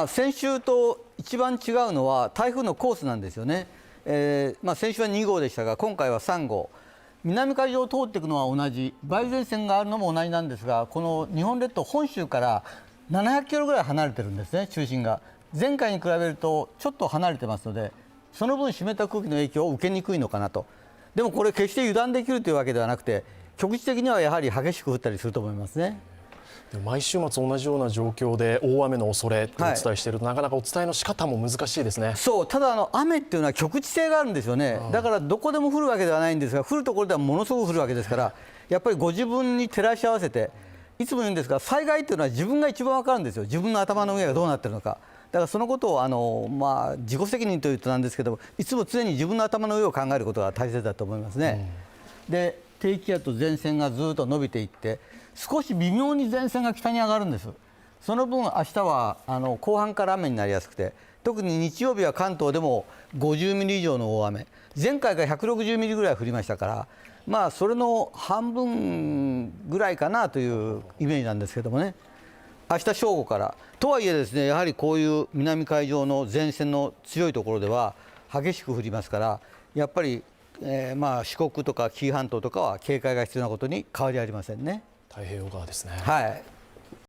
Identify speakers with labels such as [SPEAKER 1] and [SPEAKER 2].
[SPEAKER 1] 先週と一番違うのは台風のコースなんですよね。先週は2号でしたが、今回は3号、南海上を通っていくのは同じ、梅雨前線があるのも同じなんですが、この日本列島、本州から700キロぐらい離れてるんですね、中心が。前回に比べるとちょっと離れてますので、その分湿った空気の影響を受けにくいのかなと。でもこれ決して油断できるというわけではなくて、局地的にはやはり激しく降ったりすると思いますね。
[SPEAKER 2] 毎週末同じような状況で大雨の恐れってお伝えしていると、なかなかお伝えの仕方も難しいですね。
[SPEAKER 1] そう、ただ雨っていうのは局地性があるんですよね。だからどこでも降るわけではないんですが、降るところではものすごく降るわけですから、やっぱりご自分に照らし合わせて、いつも言うんですが、災害っていうのは自分が一番分かるんですよ。自分の頭の上がどうなってるのか。だからそのことを自己責任というとなんですけども、いつも常に自分の頭の上を考えることが大切だと思いますね。で、低気圧と前線がずっと伸びていって、少し微妙に前線が北に上がるんです。その分明日は後半から雨になりやすくて、特に日曜日は関東でも50ミリ以上の大雨、前回が160ミリぐらい降りましたから、それの半分ぐらいかなというイメージなんですけどもね。明日正午からとはいえですね、やはりこういう南海上の前線の強いところでは激しく降りますから、やっぱり、四国とか紀伊半島とかは警戒が必要なことに変わりありませんね。
[SPEAKER 2] 太平洋側ですね。
[SPEAKER 1] はい。